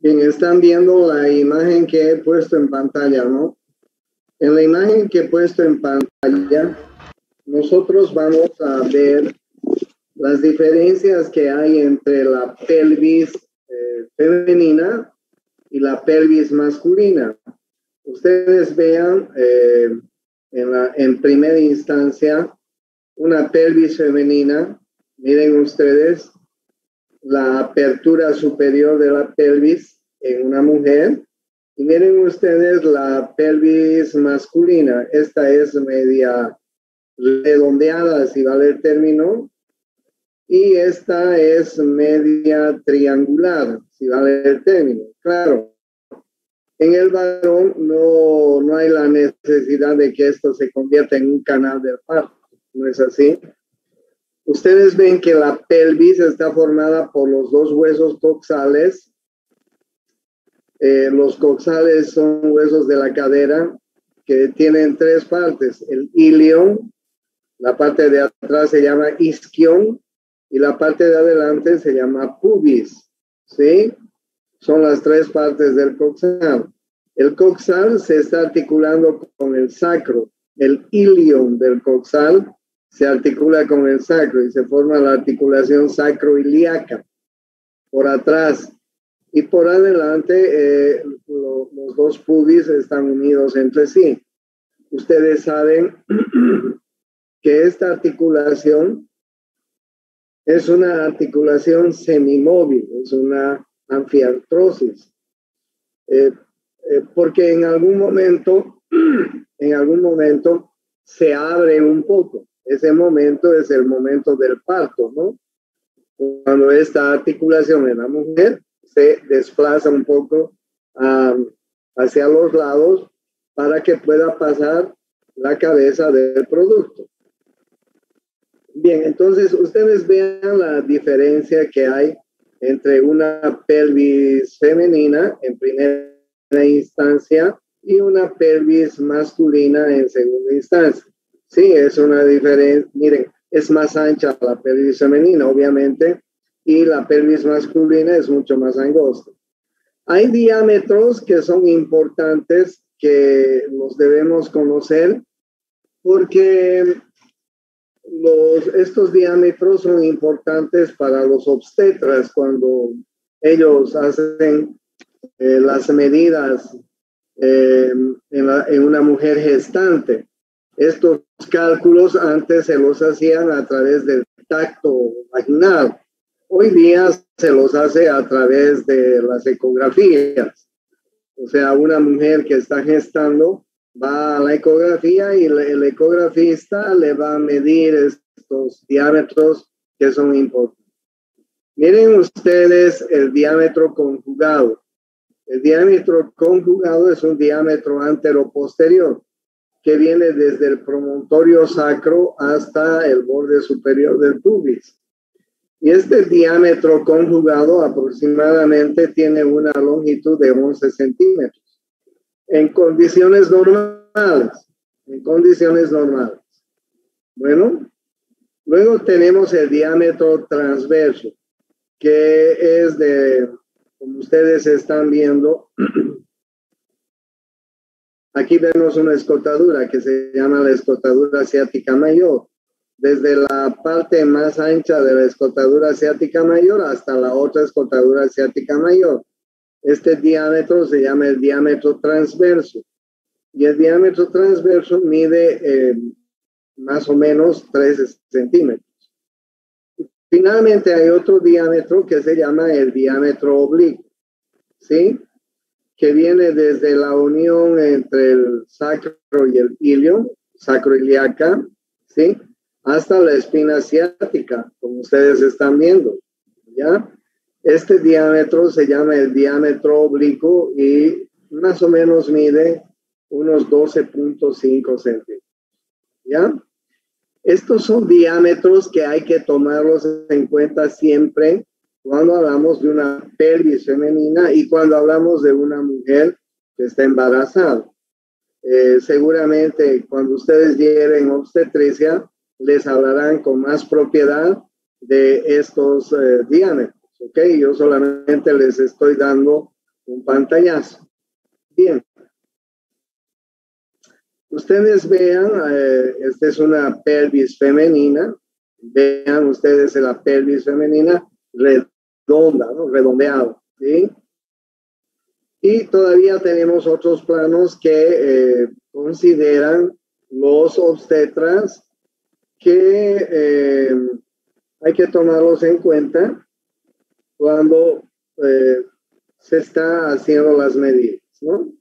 Bien, están viendo la imagen que he puesto en pantalla, ¿no? En la imagen que he puesto en pantalla, nosotros vamos a ver las diferencias que hay entre la pelvis femenina y la pelvis masculina. Ustedes vean en primera instancia una pelvis femenina. Miren ustedes la apertura superior de la pelvis en una mujer. Y miren ustedes la pelvis masculina. Esta es media redondeada, si vale el término. Y esta es media triangular, si vale el término. Claro, en el varón no hay la necesidad de que esto se convierta en un canal del parto. ¿No es así? Ustedes ven que la pelvis está formada por los dos huesos coxales. Los coxales son huesos de la cadera que tienen tres partes. El ilion, la parte de atrás se llama isquion y la parte de adelante se llama pubis. ¿Sí? Son las tres partes del coxal. El coxal se está articulando con el sacro. El ilion del coxal se articula con el sacro y se forma la articulación sacroiliaca por atrás. Y por adelante los dos pubis están unidos entre sí. Ustedes saben que esta articulación es una articulación semimóvil, es una anfiartrosis. Porque en algún momento se abre un poco. Ese momento es el momento del parto, ¿no? Cuando esta articulación en la mujer se desplaza un poco hacia los lados para que pueda pasar la cabeza del producto. Bien, entonces ustedes vean la diferencia que hay entre una pelvis femenina en primera instancia y una pelvis masculina en segunda instancia. Sí, es una diferencia. Miren, es más ancha la pelvis femenina, obviamente, y la pelvis masculina es mucho más angosta. Hay diámetros que son importantes que los debemos conocer porque estos diámetros son importantes para los obstetras cuando ellos hacen las medidas en una mujer gestante. Estos cálculos antes se los hacían a través del tacto vaginal. Hoy día se los hace a través de las ecografías. O sea, una mujer que está gestando va a la ecografía y el ecografista le va a medir estos diámetros que son importantes. Miren ustedes el diámetro conjugado. El diámetro conjugado es un diámetro anteroposterior que viene desde el promontorio sacro hasta el borde superior del pubis. Y este diámetro conjugado aproximadamente tiene una longitud de 11 centímetros. En condiciones normales. Bueno, luego tenemos el diámetro transverso, que es como ustedes están viendo, aquí vemos una escotadura que se llama la escotadura ciática mayor. Desde la parte más ancha de la escotadura ciática mayor hasta la otra escotadura ciática mayor. Este diámetro se llama el diámetro transverso. Y el diámetro transverso mide más o menos 13 centímetros. Finalmente hay otro diámetro que se llama el diámetro oblicuo, ¿sí? Que viene desde la unión entre el sacro y el ilion, sacroiliaca, ¿sí? Hasta la espina ciática, como ustedes están viendo, ¿ya? Este diámetro se llama el diámetro oblicuo y más o menos mide unos 12.5 centímetros, ¿ya? Estos son diámetros que hay que tomarlos en cuenta siempre cuando hablamos de una pelvis femenina y cuando hablamos de una mujer que está embarazada. Seguramente cuando ustedes lleven obstetricia, les hablarán con más propiedad de estos diámetros, ¿ok? Yo solamente les estoy dando un pantallazo. Bien. Ustedes vean, esta es una pelvis femenina. Vean ustedes la pelvis femenina redonda, ¿no? Redondeado, ¿sí? Y todavía tenemos otros planos que consideran los obstetras que hay que tomarlos en cuenta cuando se está haciendo las medidas, ¿no?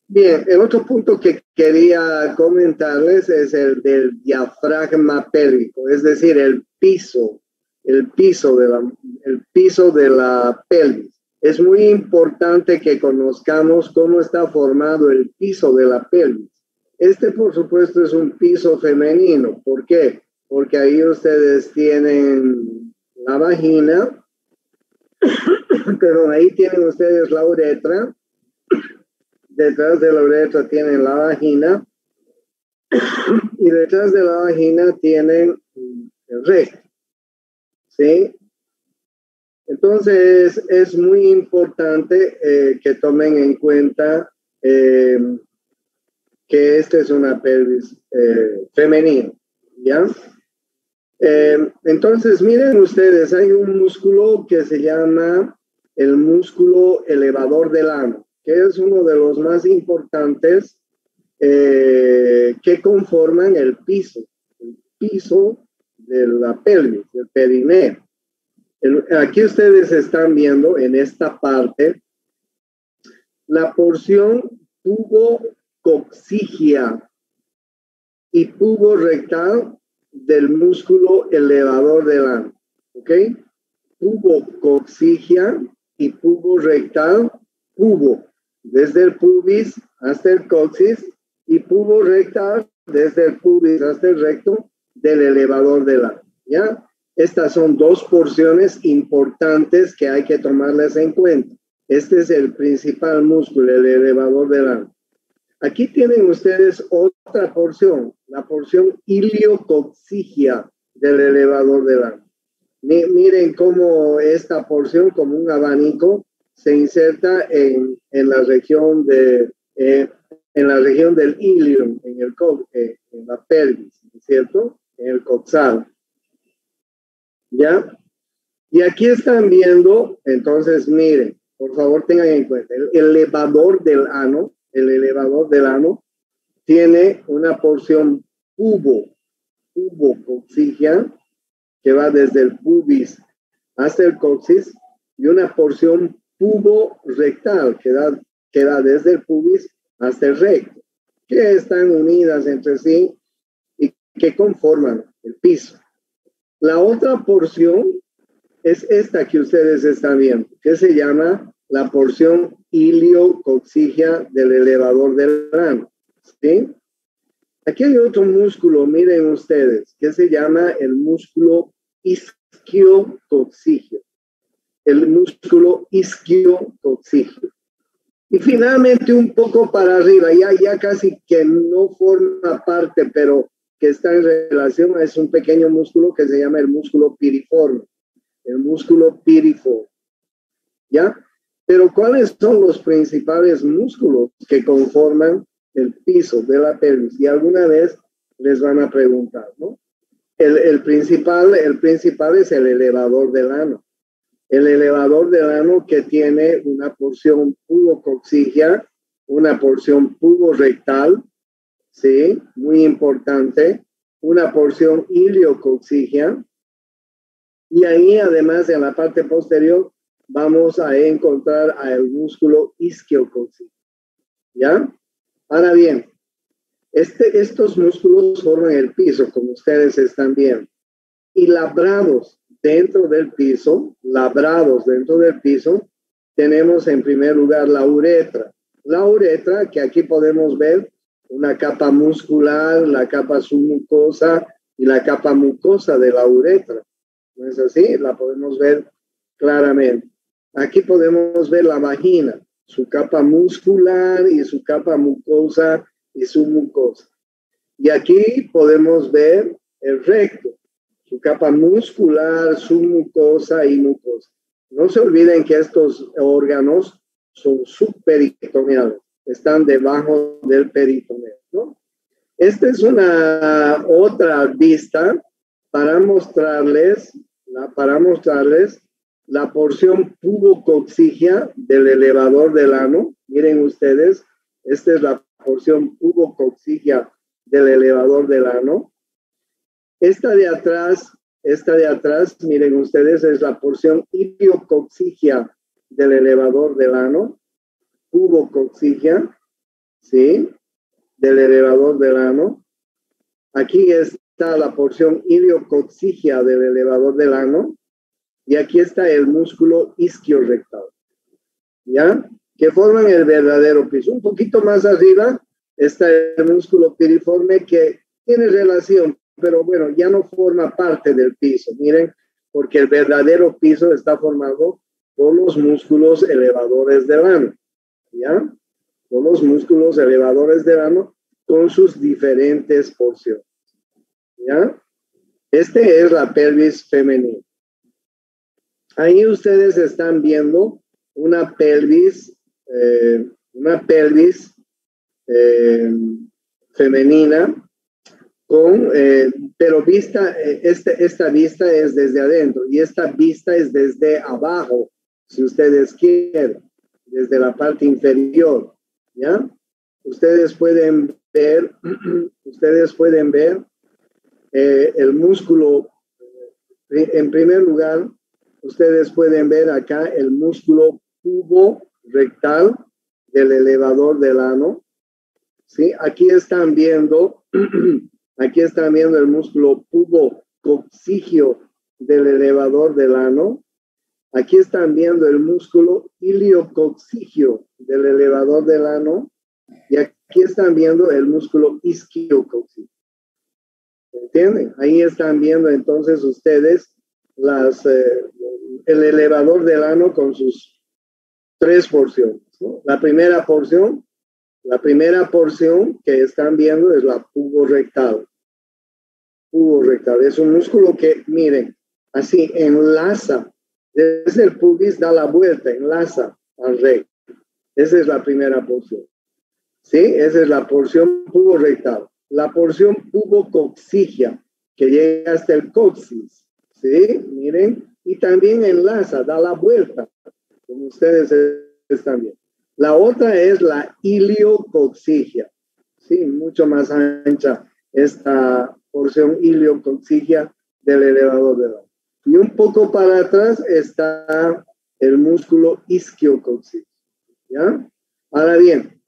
Bien, el otro punto que quería comentarles es el del diafragma pélvico, es decir, el piso de la pelvis. Es muy importante que conozcamos cómo está formado el piso de la pelvis. Este, por supuesto, es un piso femenino. ¿Por qué? Porque ahí ustedes tienen la vagina, pero ahí tienen ustedes la uretra. Detrás de la uretra tienen la vagina y detrás de la vagina tienen el recto. ¿Sí? Entonces es muy importante que tomen en cuenta que esta es una pelvis femenina, ¿ya? Entonces miren ustedes, hay un músculo que se llama el músculo elevador del ano, que es uno de los más importantes que conforman el piso de la pelvis, del perineo. Aquí ustedes están viendo en esta parte la porción pubococcígea y puborectal del músculo elevador del ano, ¿ok? Pubococcígea y puborectal, pubo, desde el pubis hasta el coxis, y puborectal, desde el pubis hasta el recto del elevador del ano, ¿ya? Estas son dos porciones importantes que hay que tomarlas en cuenta. Este es el principal músculo, el elevador del ano. Aquí tienen ustedes otra porción, la porción iliococcígea del elevador del ano. Miren cómo esta porción, como un abanico, se inserta en la región del ilium, en la pelvis, ¿cierto? En el coxal. ¿Ya? Y aquí están viendo, entonces miren, por favor tengan en cuenta, el elevador del ano tiene una porción pubococcígea que va desde el pubis hasta el coxis y una porción puborectal que va desde el pubis hasta el recto, que están unidas entre sí y que conforman el piso. La otra porción es esta que ustedes están viendo, que se llama la porción iliococcígea del elevador del ano, ¿sí? Aquí hay otro músculo, miren ustedes, que se llama el músculo isquiococcígeo. El músculo isquiococcígeo. Y finalmente un poco para arriba, ya casi que no forma parte, pero que está en relación, es un pequeño músculo que se llama el músculo piriforme. El músculo piriforme. ¿Ya? Pero ¿cuáles son los principales músculos que conforman el piso de la pelvis? Y alguna vez les van a preguntar, ¿no? El principal es el elevador del ano. El elevador del ano que tiene una porción pubococcígea, una porción puborectal, ¿sí? Muy importante. Una porción iliococcígea. Y ahí, además, en la parte posterior, vamos a encontrar el músculo isquiococcígeo. ¿Ya? Ahora bien, estos músculos forman el piso, como ustedes están viendo. Y labrados dentro del piso, tenemos en primer lugar la uretra. La uretra, que aquí podemos ver una capa muscular, la capa submucosa y la capa mucosa de la uretra. ¿No es así? La podemos ver claramente. Aquí podemos ver la vagina, su capa muscular y su capa mucosa y submucosa. Y aquí podemos ver el recto, su capa muscular, submucosa y mucosa. No se olviden que estos órganos son subperitoneales, están debajo del peritoneo, ¿no? Esta es una otra vista para mostrarles la porción pubococcígea del elevador del ano. Miren ustedes, esta es la porción pubococcígea del elevador del ano. Esta de atrás, miren ustedes, es la porción iliococcígea del elevador del ano, pubococcígea, ¿sí? Del elevador del ano. Aquí está la porción iliococcígea del elevador del ano y aquí está el músculo isquiorrectal, ¿ya? Que forman el verdadero piso. Un poquito más arriba está el músculo piriforme que tiene relación, pero bueno, ya no forma parte del piso, miren, porque el verdadero piso está formado por los músculos elevadores del ano, ¿ya? Por los músculos elevadores del ano con sus diferentes porciones, ¿ya? Este es la pelvis femenina. Ahí ustedes están viendo una pelvis femenina con, pero vista, esta vista es desde adentro y esta vista es desde abajo, si ustedes quieren, desde la parte inferior, ¿ya? Ustedes pueden ver el músculo, en primer lugar, ustedes pueden ver acá el músculo pubo-rectal del elevador del ano, ¿sí? Aquí están viendo el músculo pubococcígeo del elevador del ano. Aquí están viendo el músculo iliococcígeo del elevador del ano. Y aquí están viendo el músculo isquiococcígeo. ¿Entienden? Ahí están viendo entonces ustedes el elevador del ano con sus tres porciones, ¿no? La primera porción que están viendo es la puborectal. Puborectal es un músculo que, miren, así enlaza, desde el pubis da la vuelta, enlaza al recto. Esa es la primera porción. ¿Sí? Esa es la porción puborectal. La porción pubococcígea, que llega hasta el coxis, ¿sí? Miren, y también enlaza, da la vuelta, como ustedes están viendo. La otra es la iliococcígea, ¿sí? Mucho más ancha esta porción iliococcígea del elevador del ano. Y un poco para atrás está el músculo isquiococcígeo, ¿ya? Ahora bien,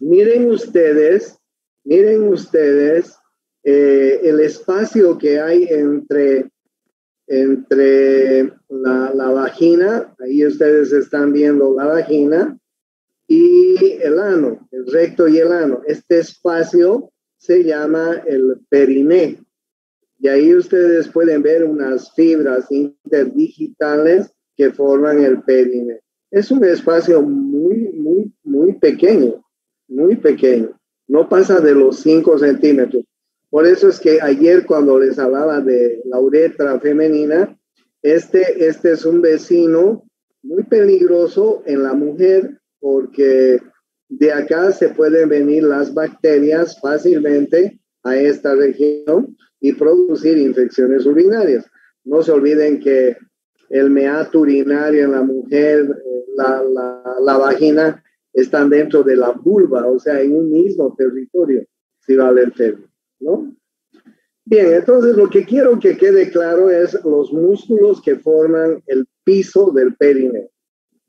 miren ustedes el espacio que hay entre la vagina, ahí ustedes están viendo la vagina, y el ano, el recto y el ano. Este espacio se llama el periné. Y ahí ustedes pueden ver unas fibras interdigitales que forman el periné. Es un espacio muy pequeño, muy pequeño. No pasa de los 5 centímetros. Por eso es que ayer cuando les hablaba de la uretra femenina, este es un vecino muy peligroso en la mujer porque de acá se pueden venir las bacterias fácilmente a esta región y producir infecciones urinarias. No se olviden que el meato urinario en la mujer, la vagina, están dentro de la vulva, o sea, en un mismo territorio, si vale el término, ¿no? Bien, entonces lo que quiero que quede claro es los músculos que forman el piso del perineo.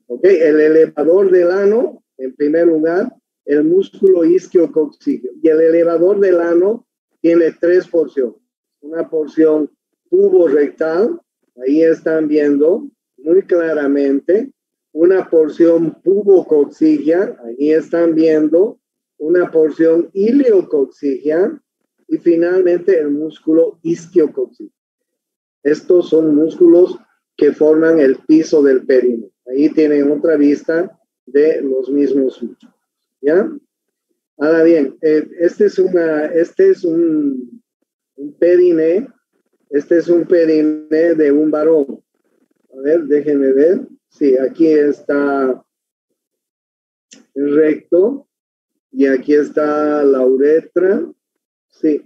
¿Ok? El elevador del ano, en primer lugar, el músculo isquiococcígeo. Y el elevador del ano tiene 3 porciones. Una porción puborectal, ahí están viendo muy claramente. Una porción pubococcígea, ahí están viendo. Una porción iliococcígea. Y finalmente el músculo isquiococcígeo. Estos son músculos que forman el piso del perineo. Ahí tienen otra vista de los mismos músculos, ¿ya? Ahora bien, este es un periné, de un varón. A ver, déjenme ver. Sí, aquí está en recto, y aquí está la uretra, sí.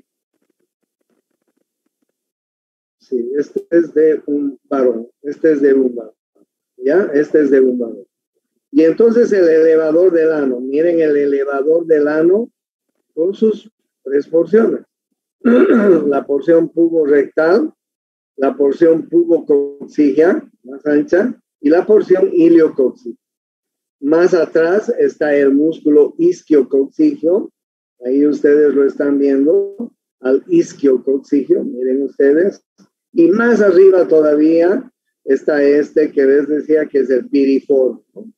Sí, este es de un varón, este es de un varón, ¿ya? Este es de un varón. Y entonces el elevador del ano, miren el elevador del ano con sus tres porciones. La porción puborectal, la porción pubococcígea, más ancha, y la porción iliococcígea. Más atrás está el músculo isquiococcígeo, ahí ustedes lo están viendo, al isquiococcígeo, miren ustedes. Y más arriba todavía está este que les decía que es el piriforme, ¿no?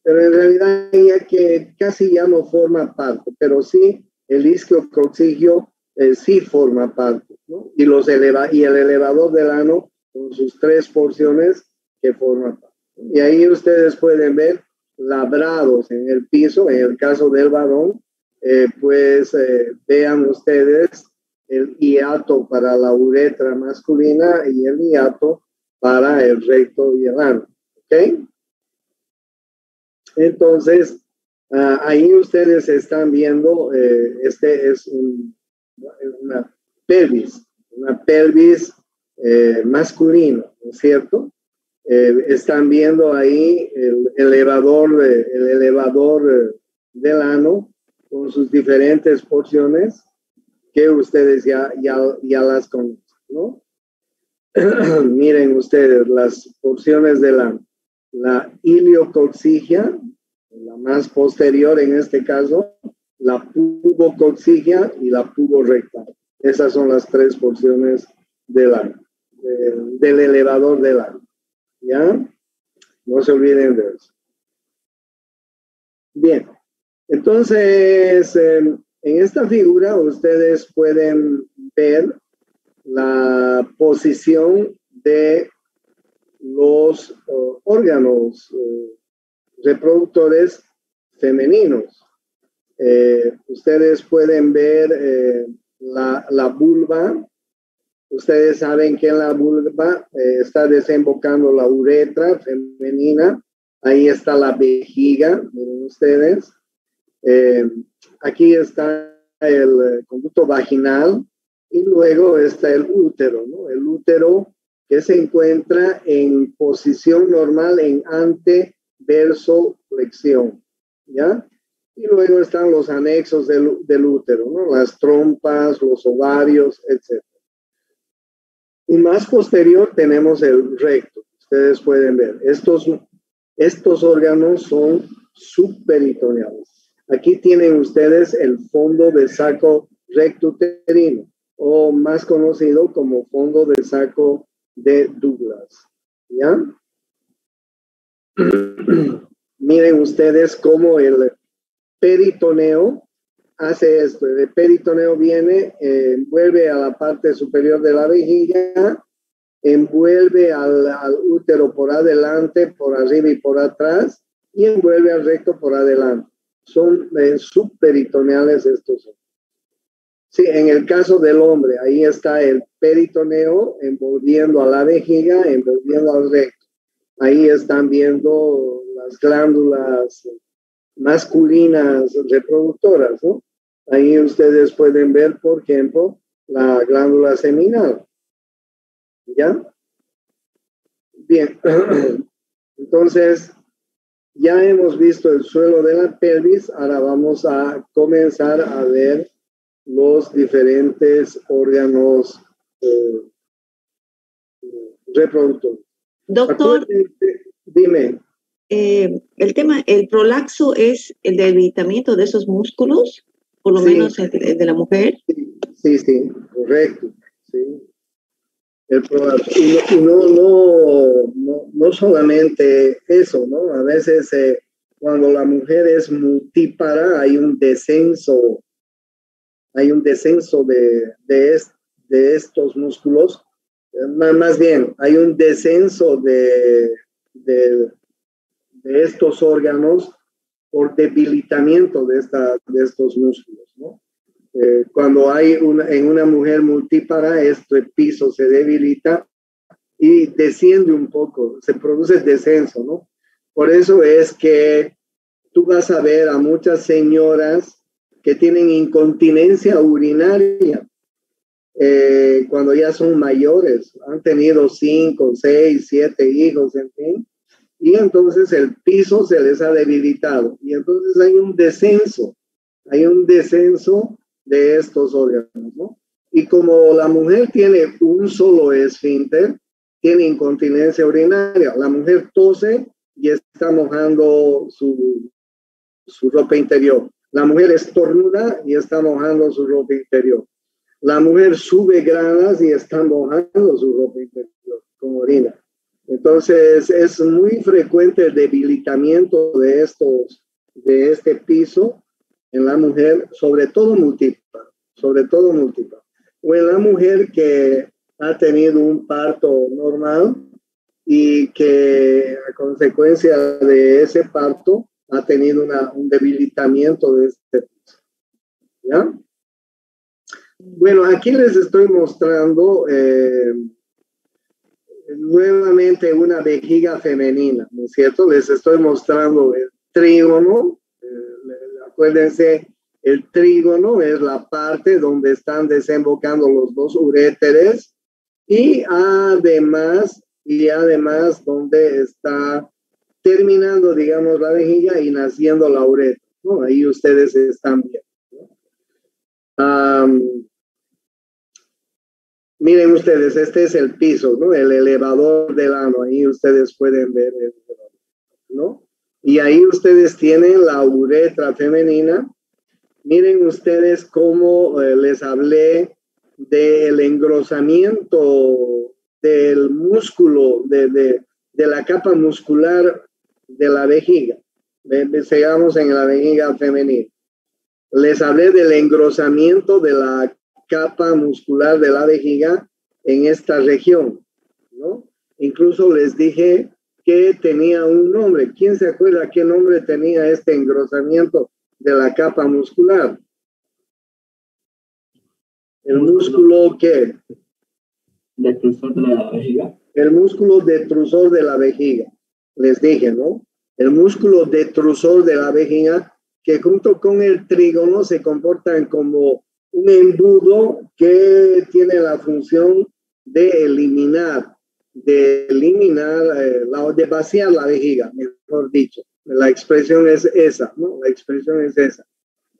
Pero en realidad ya que casi ya no forma parte, pero sí el isquiococcígeo sí forma parte, ¿no? Y el elevador del ano con sus tres porciones que forman parte. Y ahí ustedes pueden ver labrados en el piso, en el caso del varón, vean ustedes el hiato para la uretra masculina y el hiato para el recto y el ano, ¿ok? Entonces, ahí ustedes están viendo, este es una pelvis masculina, ¿no es cierto? Están viendo ahí el elevador del ano con sus diferentes porciones que ustedes ya las conocen, ¿no? Miren ustedes las porciones del ano. La iliococcígea, la más posterior en este caso, la pubococcígea y la puborectal. Esas son las tres porciones del ano, del elevador del ano. ¿Ya? No se olviden de eso. Bien, entonces en esta figura ustedes pueden ver la posición de los órganos reproductores femeninos. Ustedes pueden ver la vulva. Ustedes saben que en la vulva está desembocando la uretra femenina. Ahí está la vejiga, miren ustedes. Aquí está el conducto vaginal y luego está el útero, ¿no? El útero que se encuentra en posición normal en anteversoflexión, ¿ya? Y luego están los anexos del útero, ¿no? Las trompas, los ovarios, etc. Y más posterior tenemos el recto. Ustedes pueden ver, estos órganos son subperitoneales. Aquí tienen ustedes el fondo de saco rectouterino, o más conocido como fondo de saco de Douglas, ¿ya? Miren ustedes cómo el peritoneo hace esto. El peritoneo viene, envuelve a la parte superior de la vejiga, envuelve al útero por adelante, por arriba y por atrás, y envuelve al recto por adelante. Son subperitoneales estos. Sí, en el caso del hombre, ahí está el peritoneo envolviendo a la vejiga, envolviendo al recto. Ahí están viendo las glándulas masculinas reproductoras, ¿no? Ahí ustedes pueden ver, por ejemplo, la glándula seminal. ¿Ya? Bien. Entonces, ya hemos visto el suelo de la pelvis, ahora vamos a comenzar a ver los diferentes órganos reproductores. Doctor, dime. El prolaxo es el debilitamiento de esos músculos, por lo menos el de la mujer. Sí, correcto. Sí. El prolaxo. Y no solamente eso, ¿no? A veces cuando la mujer es multípara hay un descenso de estos músculos. Más bien, hay un descenso de estos órganos por debilitamiento de estos músculos, ¿no? Cuando hay en una mujer multípara, este piso se debilita y desciende un poco, se produce descenso, ¿no? Por eso es que tú vas a ver a muchas señoras que tienen incontinencia urinaria cuando ya son mayores, han tenido 5, 6, 7 hijos, en fin, y entonces el piso se les ha debilitado, y entonces hay un descenso de estos órganos, ¿no? Y como la mujer tiene un solo esfínter, tiene incontinencia urinaria, la mujer tose y está mojando su ropa interior. La mujer estornuda y está mojando su ropa interior. La mujer sube gradas y está mojando su ropa interior con orina. Entonces es muy frecuente el debilitamiento de este piso en la mujer, sobre todo múltiple. O en la mujer que ha tenido un parto normal y que a consecuencia de ese parto ha tenido un debilitamiento de este piso. ¿Ya? Bueno, aquí les estoy mostrando nuevamente una vejiga femenina, ¿no es cierto? Les estoy mostrando el trígono. Acuérdense, el trígono es la parte donde están desembocando los dos uréteres y además donde está terminando, digamos, la vejiga y naciendo la uretra, ¿no? Ahí ustedes están viendo, ¿no? Miren ustedes, este es el piso, ¿no? El elevador del ano, ahí ustedes pueden ver el elevador, ¿no? Y ahí ustedes tienen la uretra femenina. Miren ustedes cómo les hablé del engrosamiento del músculo, de la capa muscular de la vejiga. Sigamos en la vejiga femenina. Les hablé del engrosamiento de la capa muscular de la vejiga en esta región, ¿no? Incluso les dije que tenía un nombre. ¿Quién se acuerda qué nombre tenía este engrosamiento de la capa muscular? ¿El músculo qué? Detrusor de la vejiga. El músculo detrusor de la vejiga. Les dije, ¿no? El músculo detrusor de la vejiga, que junto con el trígono se comportan como un embudo que tiene la función de eliminar, de vaciar la vejiga, mejor dicho. La expresión es esa, ¿no? La expresión es esa.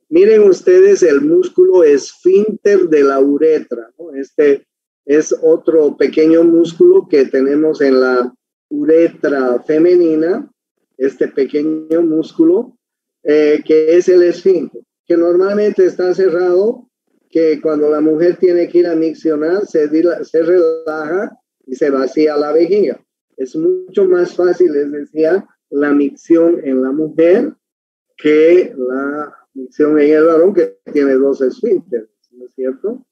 Miren ustedes el músculo esfínter de la uretra, ¿no? Este es otro pequeño músculo que tenemos en la uretra femenina, este pequeño músculo, que es el esfínter, que normalmente está cerrado, que cuando la mujer tiene que ir a miccionar, se relaja y se vacía la vejiga. Es mucho más fácil, les decía, la micción en la mujer que la micción en el varón, que tiene dos esfínteres, ¿no es cierto?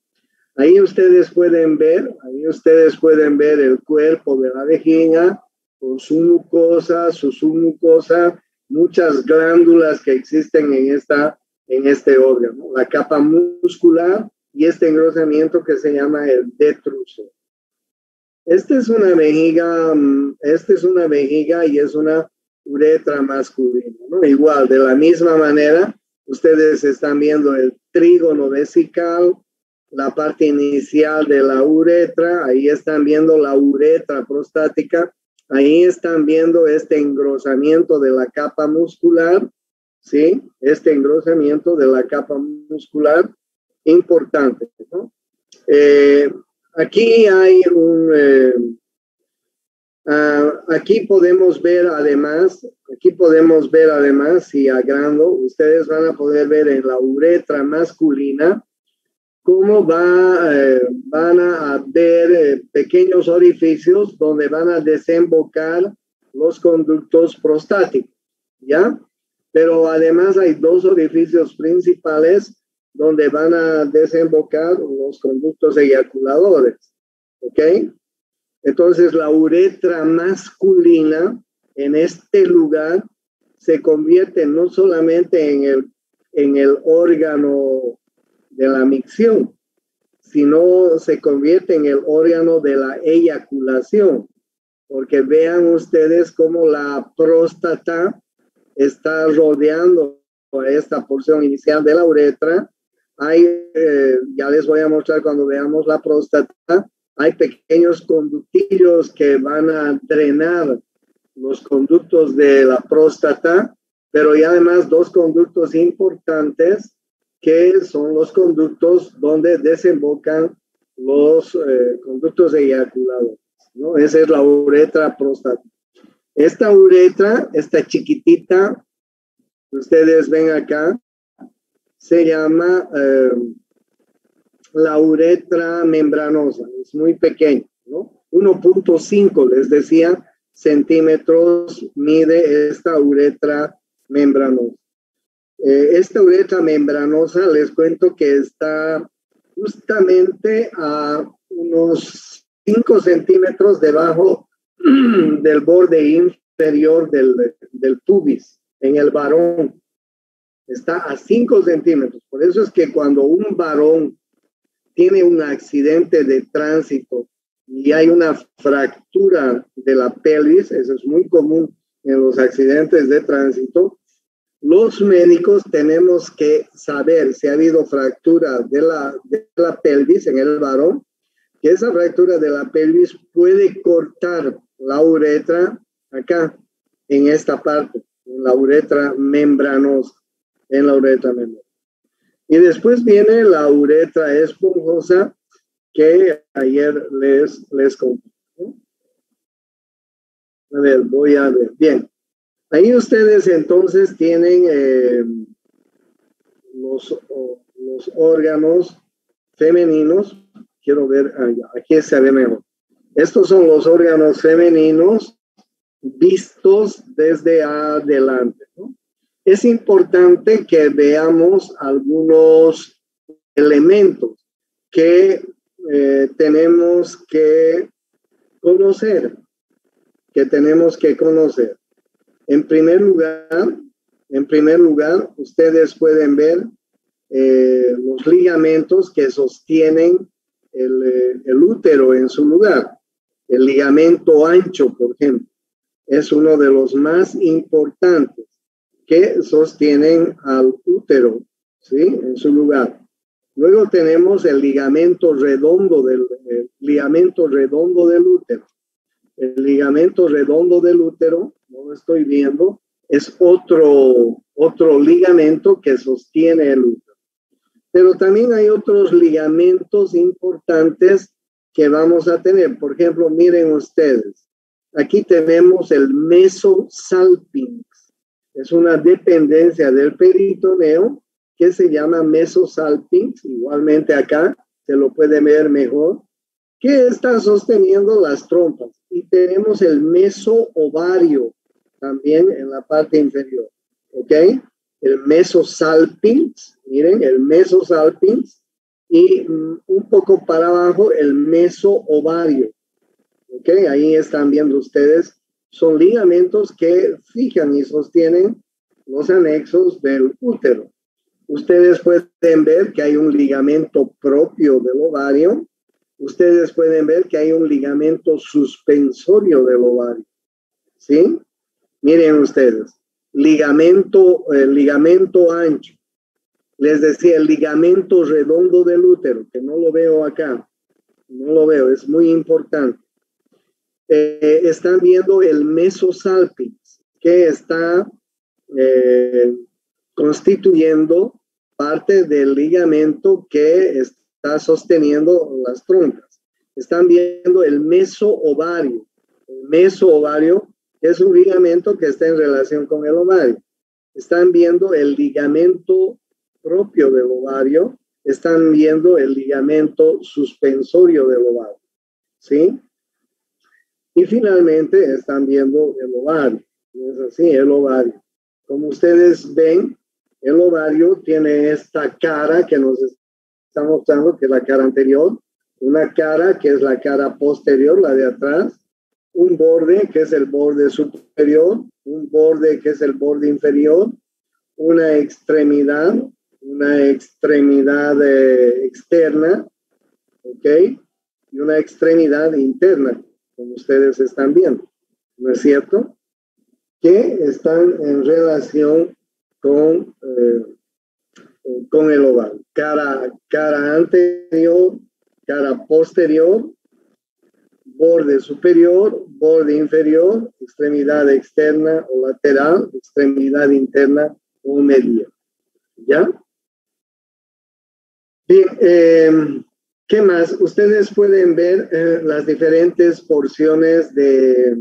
Ahí ustedes pueden ver el cuerpo de la vejiga con su mucosa, su submucosa, muchas glándulas que existen en este órgano, la capa muscular y este engrosamiento que se llama el detrusor. Esta es una vejiga y es una uretra masculina, ¿no? Igual, de la misma manera, ustedes están viendo el trígono vesical, la parte inicial de la uretra, ahí están viendo la uretra prostática, ahí están viendo este engrosamiento de la capa muscular, ¿sí? Este engrosamiento de la capa muscular importante, ¿no? Aquí hay aquí podemos ver además, si agrando, ustedes van a poder ver en la uretra masculina cómo van a ver pequeños orificios donde van a desembocar los conductos prostáticos, ¿ya? Pero además hay dos orificios principales donde van a desembocar los conductos eyaculadores, ¿ok? Entonces la uretra masculina en este lugar se convierte no solamente en el órgano de la micción, sino se convierte en el órgano de la eyaculación, porque vean ustedes cómo la próstata está rodeando esta porción inicial de la uretra. Hay, ya les voy a mostrar cuando veamos la próstata, hay pequeños conductillos que van a drenar los conductos de la próstata, pero hay además dos conductos importantes que son los conductos donde desembocan los conductos eyaculadores, ¿no? Esa es la uretra prostática. Esta uretra, esta chiquitita, que ustedes ven acá, se llama la uretra membranosa. Es muy pequeña, ¿no? 1.5, les decía, centímetros mide esta uretra membranosa. Esta uretra membranosa, les cuento que está justamente a unos 5 centímetros debajo del borde inferior del pubis en el varón. Está a 5 centímetros. Por eso es que cuando un varón tiene un accidente de tránsito y hay una fractura de la pelvis, eso es muy común en los accidentes de tránsito, los médicos tenemos que saber si ha habido fractura de la pelvis en el varón, que esa fractura de la pelvis puede cortar la uretra acá, en esta parte, en la uretra membranosa, Y después viene la uretra esponjosa, que ayer les conté. A ver, voy a ver. Bien. Ahí ustedes entonces tienen los órganos femeninos. Quiero ver, aquí se ve mejor. Estos son los órganos femeninos vistos desde adelante, ¿no? Es importante que veamos algunos elementos que tenemos que conocer, En primer lugar, ustedes pueden ver los ligamentos que sostienen el útero en su lugar. El ligamento ancho, por ejemplo, es uno de los más importantes que sostienen al útero, ¿sí? En su lugar. Luego tenemos el ligamento redondo del útero. El ligamento redondo del útero, no lo estoy viendo, es otro ligamento que sostiene el útero. Pero también hay otros ligamentos importantes que vamos a tener. Por ejemplo, miren ustedes, aquí tenemos el mesosalpinx. Es una dependencia del peritoneo que se llama mesosalpinx. Igualmente acá se lo puede ver mejor, que está sosteniendo las trompas. Y tenemos el mesoovario también en la parte inferior, ¿ok? El mesosalpinx, miren, el mesosalpinx, y un poco para abajo el mesoovario, ¿ok? Ahí están viendo ustedes, son ligamentos que fijan y sostienen los anexos del útero. Ustedes pueden ver que hay un ligamento propio del ovario. Ustedes pueden ver que hay un ligamento suspensorio del ovario, ¿sí? Miren ustedes, ligamento ancho. Les decía, el ligamento redondo del útero, que no lo veo acá. No lo veo, es muy importante. Están viendo el mesosalpinx, que está constituyendo parte del ligamento que está sosteniendo las trompas. Están viendo el mesoovario. El mesoovario es un ligamento que está en relación con el ovario. Están viendo el ligamento propio del ovario. Están viendo el ligamento suspensorio del ovario, ¿sí? Y finalmente están viendo el ovario. Es así, el ovario. Como ustedes ven, el ovario tiene esta cara que nos está mostrando, que es la cara anterior, una cara que es la cara posterior, la de atrás, un borde que es el borde superior, un borde que es el borde inferior, una extremidad externa, ¿ok? Y una extremidad interna, como ustedes están viendo, ¿no es cierto? que están en relación con el ovario. Cara anterior, cara posterior, borde superior, borde inferior, extremidad externa o lateral, extremidad interna o media. ¿Ya? Bien, ¿qué más? Ustedes pueden ver las diferentes porciones de...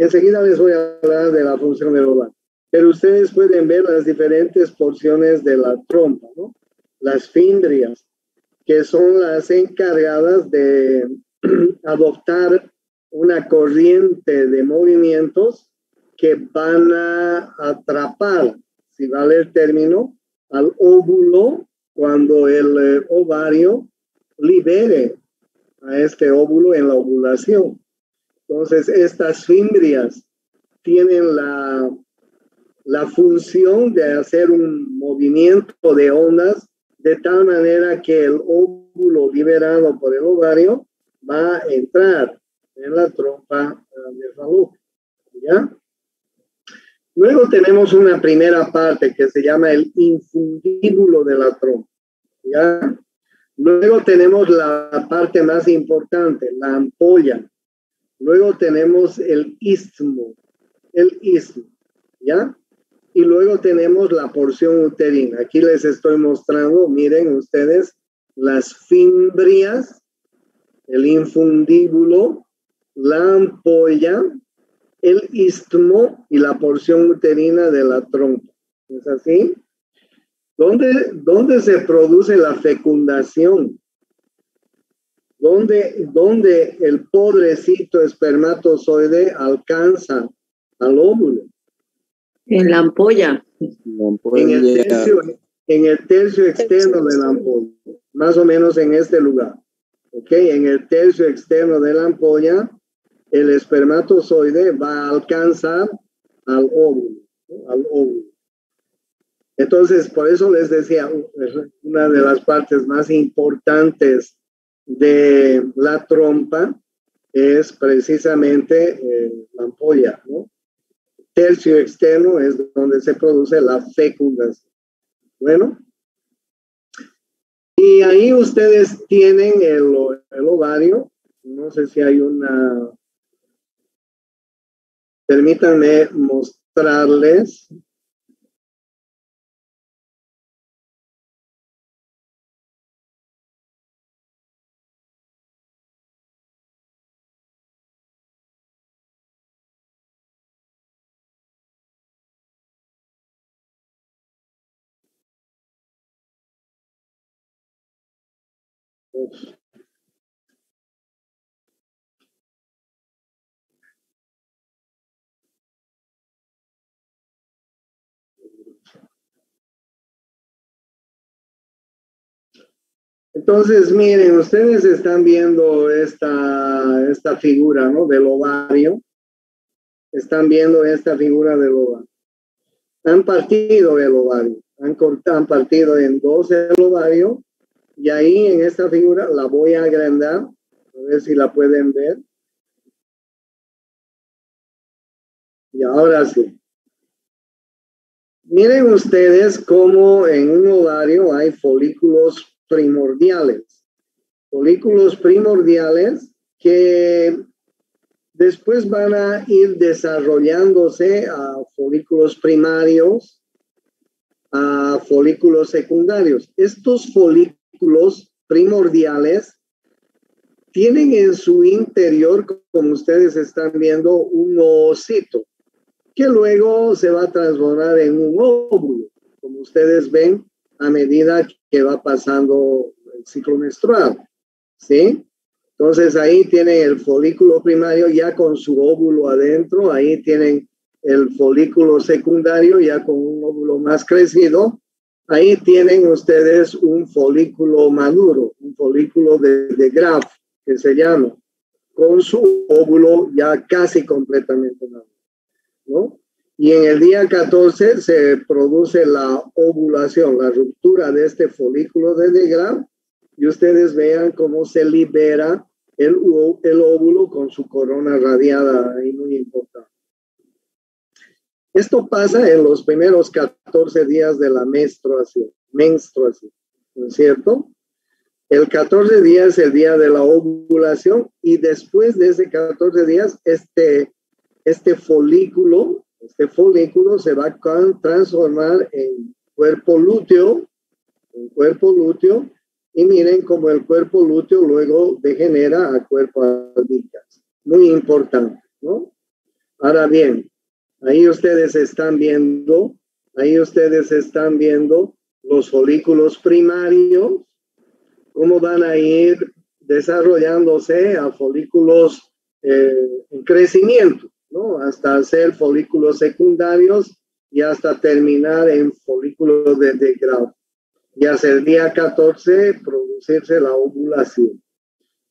Enseguida les voy a hablar de la función del ovario, pero ustedes pueden ver las diferentes porciones de la trompa, ¿no? Las fimbrias, que son las encargadas de adoptar una corriente de movimientos que van a atrapar, si vale el término, al óvulo cuando el ovario libere a este óvulo en la ovulación. Entonces, estas fimbrias tienen la función de hacer un movimiento de ondas de tal manera que el óvulo liberado por el ovario va a entrar en la trompa de falopio, ¿ya? Luego tenemos una primera parte que se llama el infundíbulo de la trompa, ¿ya? Luego tenemos la parte más importante, la ampolla. Luego tenemos el istmo, ¿ya? Y luego tenemos la porción uterina. Aquí les estoy mostrando, miren ustedes, las fimbrias, el infundíbulo, la ampolla, el istmo y la porción uterina de la trompa. ¿Es así? ¿Dónde se produce la fecundación? ¿Dónde el pobrecito espermatozoide alcanza al óvulo? En la ampolla. En el tercio externo de la ampolla, más o menos en este lugar. ¿Ok? En el tercio externo de la ampolla, el espermatozoide va a alcanzar al óvulo, ¿no? Al óvulo. Entonces, por eso les decía, una de las partes más importantes de la trompa es precisamente la ampolla, ¿no? Tercio externo es donde se produce la fecundación. Bueno, y ahí ustedes tienen el ovario. No sé si hay una... Permítanme mostrarles. Entonces, miren, ustedes están viendo esta figura, ¿no? Del ovario. Están viendo esta figura del ovario. Han partido el ovario. Han partido en dos el ovario. Y ahí en esta figura la voy a agrandar. A ver si la pueden ver. Y ahora sí. Miren ustedes cómo en un ovario hay folículos primordiales. Folículos primordiales que después van a ir desarrollándose a folículos primarios, a folículos secundarios. Estos folículos primordiales tienen en su interior, como ustedes están viendo, un ovocito, que luego se va a transformar en un óvulo, como ustedes ven a medida que va pasando el ciclo menstrual, ¿sí? Entonces ahí tienen el folículo primario ya con su óvulo adentro, ahí tienen el folículo secundario ya con un óvulo más crecido, ahí tienen ustedes un folículo maduro, un folículo de Graf, que se llama, con su óvulo ya casi completamente maduro, ¿no? Y en el día 14 se produce la ovulación, la ruptura de este folículo de Graf, y ustedes vean cómo se libera el óvulo con su corona radiada, ahí muy importante. Esto pasa en los primeros 14 días de la menstruación, ¿no es cierto? El 14 día es el día de la ovulación y después de ese 14 días, este folículo se va a transformar en cuerpo lúteo, y miren cómo el cuerpo lúteo luego degenera a cuerpo albicans. Muy importante, ¿no? Ahora bien, ahí ustedes están viendo los folículos primarios, cómo van a ir desarrollándose a folículos en crecimiento, ¿no? Hasta hacer folículos secundarios y hasta terminar en folículos de grado. Y hasta el día 14 producirse la ovulación.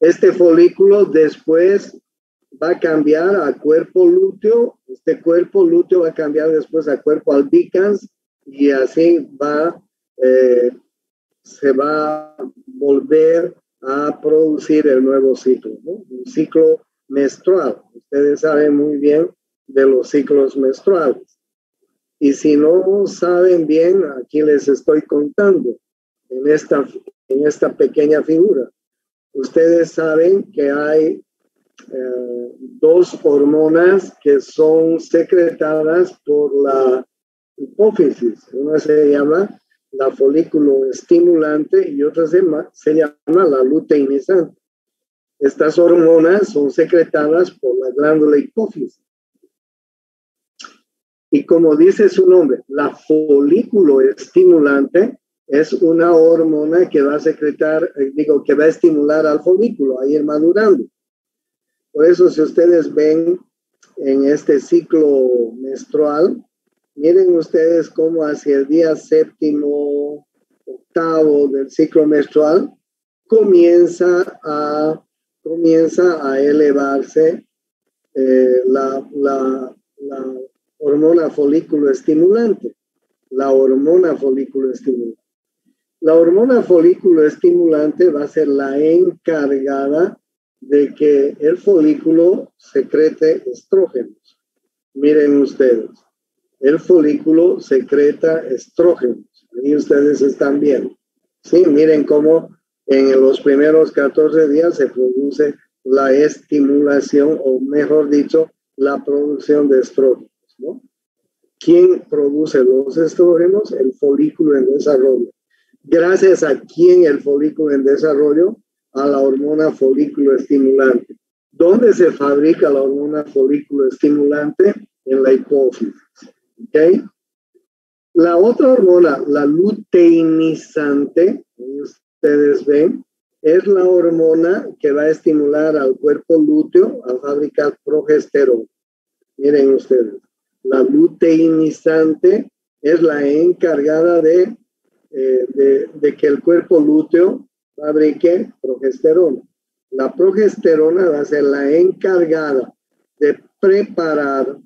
Este folículo después va a cambiar a cuerpo lúteo, este cuerpo lúteo va a cambiar después a cuerpo albicans y así se va a volver a producir el nuevo ciclo, ¿no? Un ciclo menstrual. Ustedes saben muy bien de los ciclos menstruales. Y si no saben bien, aquí les estoy contando en esta pequeña figura. Ustedes saben que hay dos hormonas que son secretadas por la hipófisis. Una se llama la folículo estimulante y otra se llama la luteinizante. Estas hormonas son secretadas por la glándula hipófisis. Y como dice su nombre, la folículo estimulante es una hormona que va a secretar, que va a estimular al folículo a ir madurando. Por eso, si ustedes ven en este ciclo menstrual, miren ustedes cómo hacia el día 7º, 8º del ciclo menstrual comienza a elevarse la hormona folículo estimulante. La hormona folículo estimulante va a ser la encargada de que el folículo secrete estrógenos. Miren ustedes, el folículo secreta estrógenos. Ahí ustedes están viendo. Sí, miren cómo en los primeros 14 días se produce la estimulación, o mejor dicho, la producción de estrógenos, ¿no? ¿Quién produce los estrógenos? El folículo en desarrollo. Gracias a quién el folículo en desarrollo, a la hormona folículo estimulante. ¿Dónde se fabrica la hormona folículo estimulante? En la hipófisis. ¿Okay? La otra hormona, la luteinizante, ustedes ven, es la hormona que va a estimular al cuerpo lúteo a fabricar progesterona. Miren ustedes, la luteinizante es la encargada de que el cuerpo lúteo fabrique progesterona. La progesterona va a ser la encargada de preparar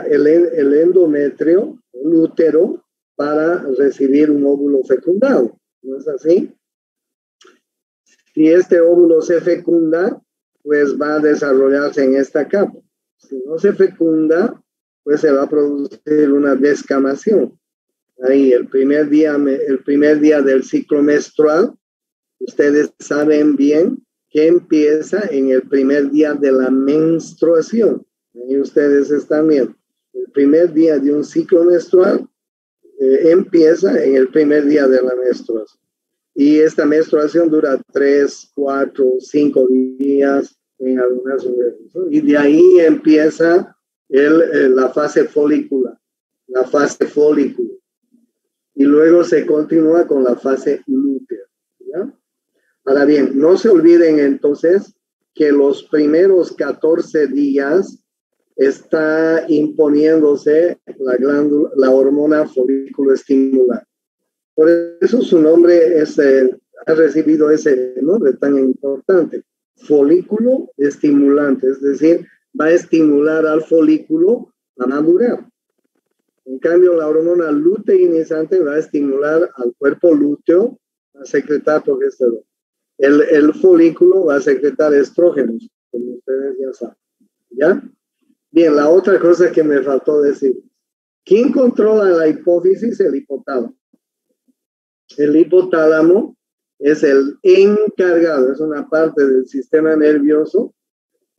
el endometrio, el útero, para recibir un óvulo fecundado. ¿No es así? Si este óvulo se fecunda, pues va a desarrollarse en esta capa. Si no se fecunda, pues se va a producir una descamación. Ahí, el primer día del ciclo menstrual, ustedes saben bien que empieza en el primer día de la menstruación. Ahí ustedes están viendo. El primer día de un ciclo menstrual empieza en el primer día de la menstruación. Y esta menstruación dura 3, 4, 5 días en algunas mujeres, ¿no? Y de ahí empieza la fase folicular, y luego se continúa con la fase lútea, ¿ya? Ahora bien, no se olviden entonces que los primeros 14 días está imponiéndose la hormona folículo estimulante. Por eso su nombre ha recibido ese nombre tan importante, folículo estimulante, es decir, va a estimular al folículo a madurar. En cambio, la hormona luteinizante va a estimular al cuerpo lúteo a secretar progesterona. El folículo va a secretar estrógenos, como ustedes ya saben, ¿ya? Bien, la otra cosa que me faltó decir. ¿Quién controla la hipófisis? El hipotálamo. El hipotálamo es el encargado, es una parte del sistema nervioso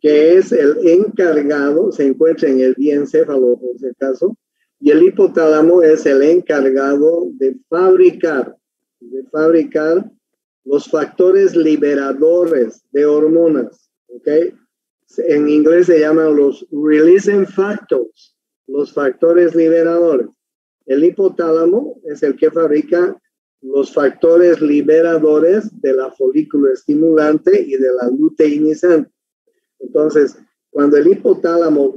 que es el encargado, se encuentra en el diencéfalo por si acaso, y el hipotálamo es el encargado de fabricar los factores liberadores de hormonas, ¿ok? En inglés se llaman los releasing factors, los factores liberadores. El hipotálamo es el que fabrica los factores liberadores de la folículo estimulante y de la luteinizante. Entonces, cuando el hipotálamo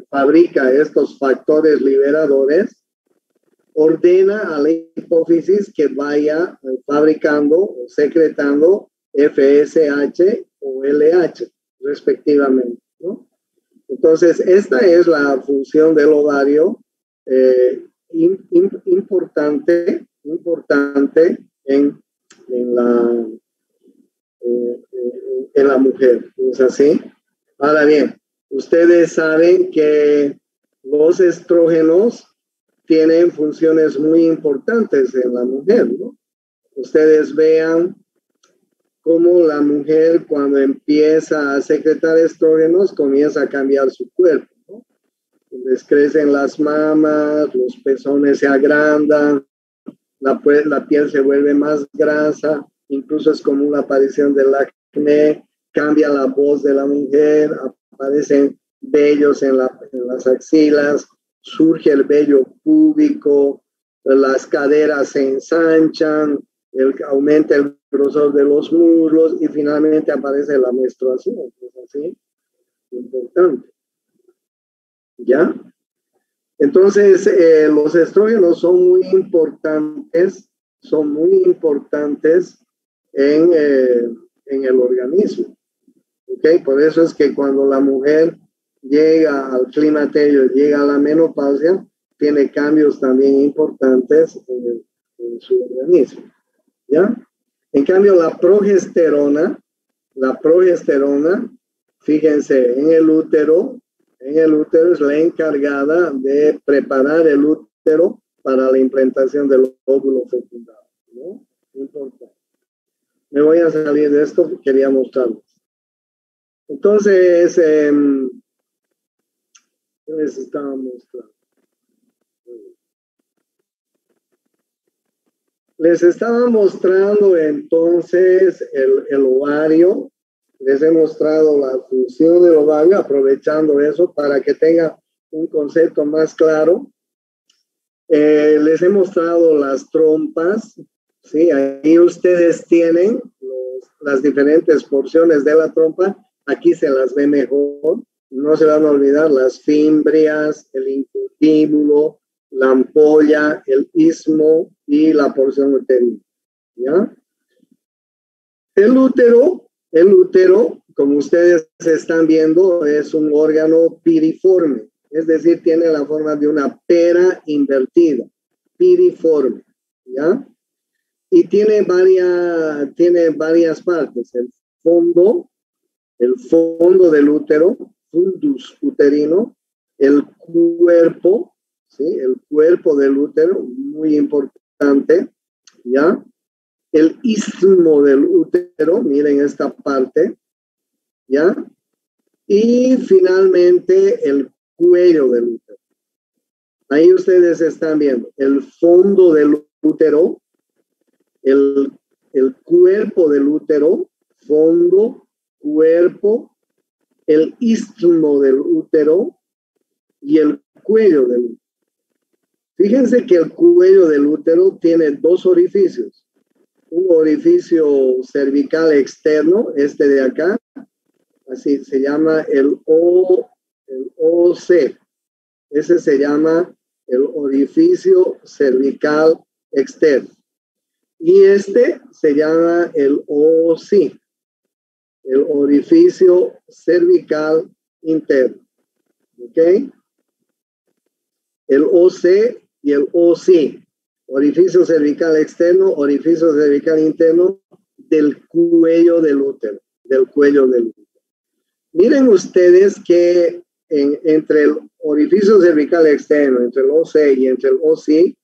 fabrica estos factores liberadores, ordena a la hipófisis que vaya fabricando o secretando FSH o LH, respectivamente, ¿no? Entonces, esta es la función del ovario importante en la mujer, ¿no es así? Ahora bien, ustedes saben que los estrógenos tienen funciones muy importantes en la mujer, ¿no? Ustedes vean cómo la mujer cuando empieza a secretar estrógenos comienza a cambiar su cuerpo, ¿no? Les crecen las mamas, los pezones se agrandan, la piel se vuelve más grasa, incluso es común la aparición del acné, cambia la voz de la mujer, aparecen vellos en las axilas, surge el vello púbico, las caderas se ensanchan, aumenta el grosor de los muslos y finalmente aparece la menstruación. ¿Es así? Importante. ¿Ya? Entonces, los estrógenos son muy importantes en el organismo. ¿Okay? Por eso es que cuando la mujer llega al climaterio, llega a la menopausia, tiene cambios también importantes en su organismo. ¿Ya? En cambio, la progesterona, fíjense, en el útero es la encargada de preparar el útero para la implantación del óvulo fecundado, ¿no? Importante. Me voy a salir de esto porque quería mostrarles. Entonces, ¿qué les estaba mostrando? Les estaba mostrando entonces el ovario. Les he mostrado la función del ovario, aprovechando eso para que tengan un concepto más claro. Les he mostrado las trompas, ¿sí? Ahí ustedes tienen las diferentes porciones de la trompa. Aquí se las ve mejor. No se van a olvidar las fimbrias, el incutíbulo, la ampolla, el istmo y la porción uterina. ¿Ya? El útero, como ustedes están viendo, es un órgano piriforme, es decir, tiene la forma de una pera invertida, piriforme, ¿ya? Y tiene varias partes, el fondo del útero, fundus uterino, el cuerpo, ¿sí? El cuerpo del útero, muy importante, ¿ya? El istmo del útero, miren esta parte, ¿ya? Y finalmente el cuello del útero. Ahí ustedes están viendo el fondo del útero, el cuerpo del útero, fondo, cuerpo, el istmo del útero y el cuello del útero. Fíjense que el cuello del útero tiene dos orificios. Un orificio cervical externo, este de acá, así se llama el OC. Ese se llama el orificio cervical externo. Y este se llama el OC, el orificio cervical interno. ¿Ok? El OC y el OC. Orificio cervical externo, orificio cervical interno del cuello del útero, Miren ustedes que entre el orificio cervical externo, entre el OC y entre el OSI,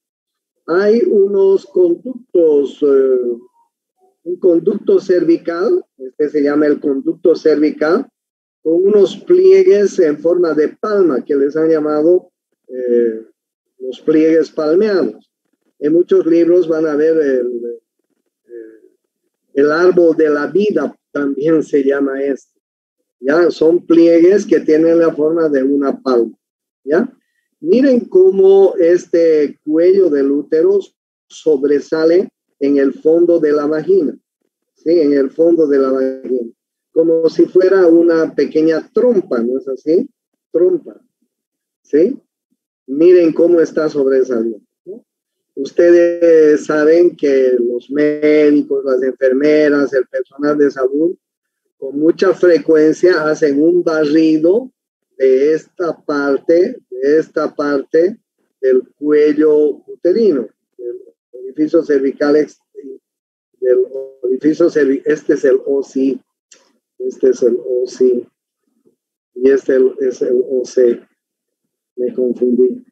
hay unos conductos, un conducto cervical, este se llama el conducto cervical, con unos pliegues en forma de palma que les han llamado los pliegues palmeados. En muchos libros van a ver el árbol de la vida, también se llama esto. ¿Ya? Son pliegues que tienen la forma de una palma. ¿Ya? Miren cómo este cuello del útero sobresale en el fondo de la vagina. ¿Sí? En el fondo de la vagina. Como si fuera una pequeña trompa, ¿no es así? Trompa. ¿Sí? Miren cómo está sobresaliendo. Ustedes saben que los médicos, las enfermeras, el personal de salud, con mucha frecuencia hacen un barrido de esta parte del cuello uterino, del orificio cervical, este es el OSI, este es el OSI, y este es el OC, me confundí.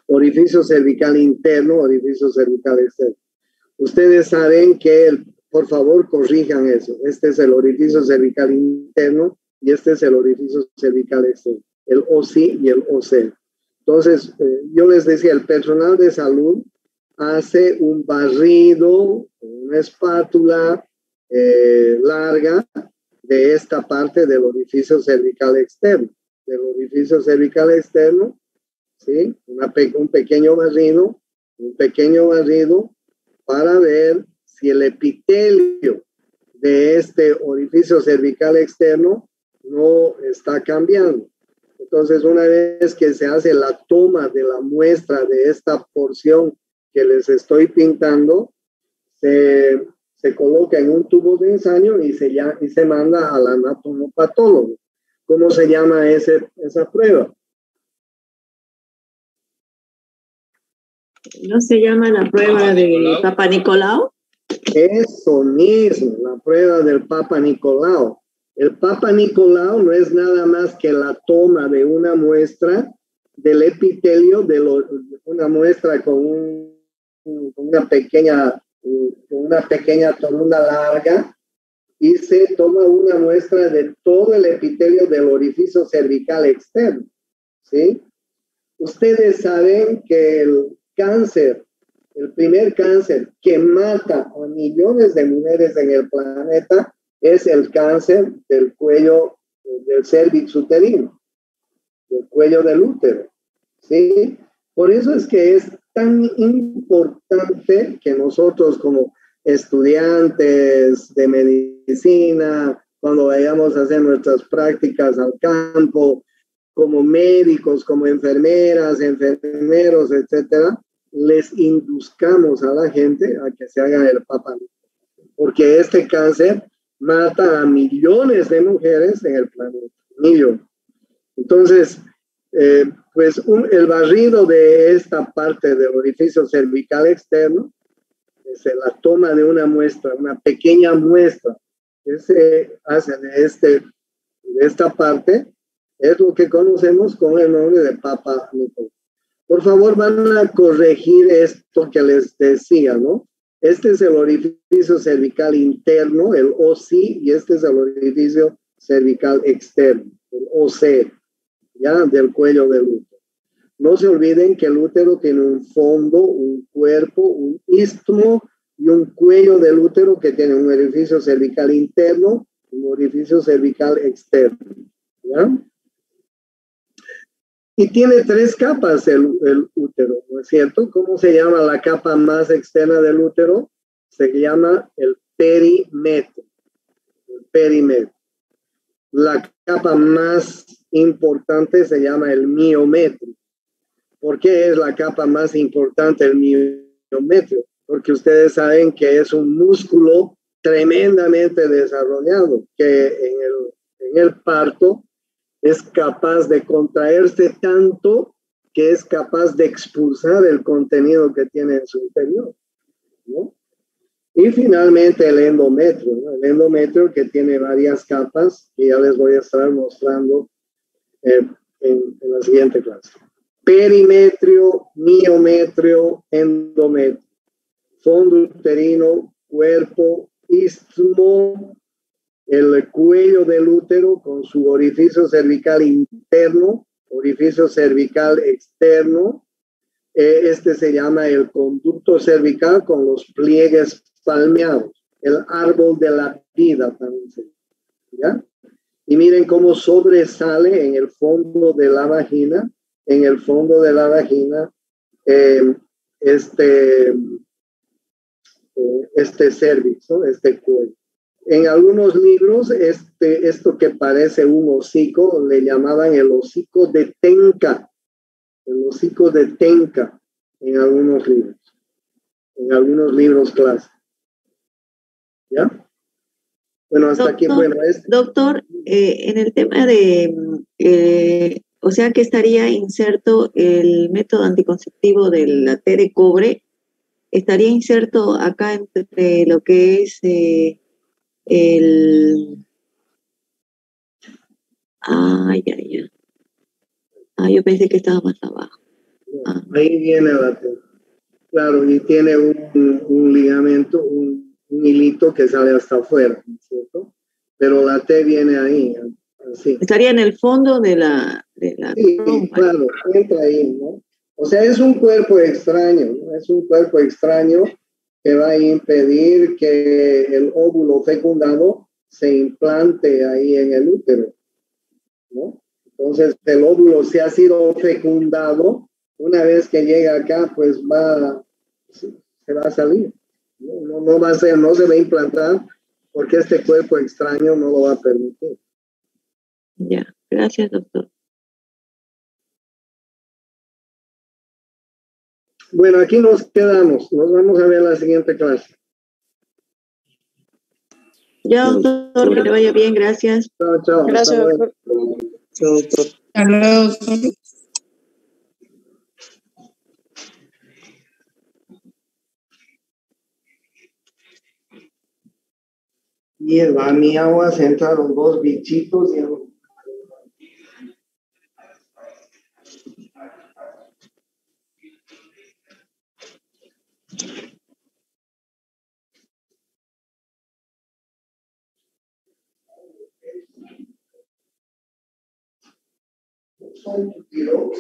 Orificio cervical interno, orificio cervical externo. Ustedes saben que, por favor, corrijan eso. Este es el orificio cervical interno y este es el orificio cervical externo. El OSI y el OC. Entonces, yo les decía, el personal de salud hace un barrido, una espátula larga de esta parte del orificio cervical externo. Del orificio cervical externo, ¿sí? Un pequeño barrido para ver si el epitelio de este orificio cervical externo no está cambiando. Entonces, una vez que se hace la toma de la muestra de esta porción que les estoy pintando, se coloca en un tubo de ensayo y se manda al anatomopatólogo. ¿Cómo se llama esa prueba? ¿No se llama la prueba de Papa Nicolau? Eso mismo, la prueba del Papa Nicolau. El Papa Nicolau no es nada más que la toma de una muestra del epitelio, una muestra con una pequeña torunda larga, y se toma una muestra de todo el epitelio del orificio cervical externo, ¿sí? Ustedes saben que el primer cáncer que mata a millones de mujeres en el planeta es el cáncer del cuello, del cérvix uterino, del cuello del útero, ¿sí? Por eso es que es tan importante que nosotros como estudiantes de medicina, cuando vayamos a hacer nuestras prácticas al campo, como médicos, como enfermeras, enfermeros, etcétera, les induzcamos a la gente a que se haga el Papa Nicolau, porque este cáncer mata a millones de mujeres en el planeta, millones. Entonces, pues el barrido de esta parte del orificio cervical externo es la toma de una muestra, una pequeña muestra que se hace de esta parte, es lo que conocemos con el nombre de Papa Nicolau. Por favor, van a corregir esto que les decía, ¿no? Este es el orificio cervical interno, el OSI, y este es el orificio cervical externo, el OC, ¿ya? Del cuello del útero. No se olviden que el útero tiene un fondo, un cuerpo, un istmo y un cuello del útero que tiene un orificio cervical interno, un orificio cervical externo, ¿ya? Y tiene 3 capas el útero, ¿no es cierto? ¿Cómo se llama la capa más externa del útero? Se llama el perimetro. El perimetro. La capa más importante se llama el miometrio. ¿Por qué es la capa más importante el miometrio? Porque ustedes saben que es un músculo tremendamente desarrollado, que en el parto es capaz de contraerse tanto que es capaz de expulsar el contenido que tiene en su interior, ¿no? Y finalmente el endometrio, ¿no? El endometrio que tiene varias capas, que ya les voy a estar mostrando en la siguiente clase. Perimetrio, miometrio, endometrio, fondo uterino, cuerpo, istmo, el cuello del útero con su orificio cervical interno, orificio cervical externo. Este se llama el conducto cervical con los pliegues palmeados, el árbol de la vida también se llama, ¿ya? Y miren cómo sobresale en el fondo de la vagina, este cervix, ¿no? Este cuello. En algunos libros, esto que parece un hocico, le llamaban el hocico de Tenca, en algunos libros clásicos. ¿Ya? Bueno, hasta Doctor, aquí, bueno. Doctor, en el tema de, o sea que estaría inserto el método anticonceptivo de la T de cobre, estaría inserto acá entre lo que es yo pensé que estaba más abajo. Ahí viene la T. Claro, y tiene un ligamento, un hilito que sale hasta afuera, ¿cierto? Pero la T viene ahí, así. Estaría en el fondo de la Sí, trompa. claro, entra ahí, ¿no? O sea, es un cuerpo extraño, ¿no? Es un cuerpo extraño que va a impedir que el óvulo fecundado se implante ahí en el útero, ¿no? Entonces, el óvulo, si ha sido fecundado, una vez que llega acá, pues se va a salir. No va a ser, no se va a implantar porque este cuerpo extraño no lo va a permitir. Ya, gracias, doctor. Bueno, aquí nos quedamos. Nos vamos a ver la siguiente clase. Ya, doctor, que le vaya bien, gracias. Chao, chao. Gracias, doctor. Chao, doctor. Hasta luego, doctor. Y a mi agua se entraron dos bichitos y son tiros.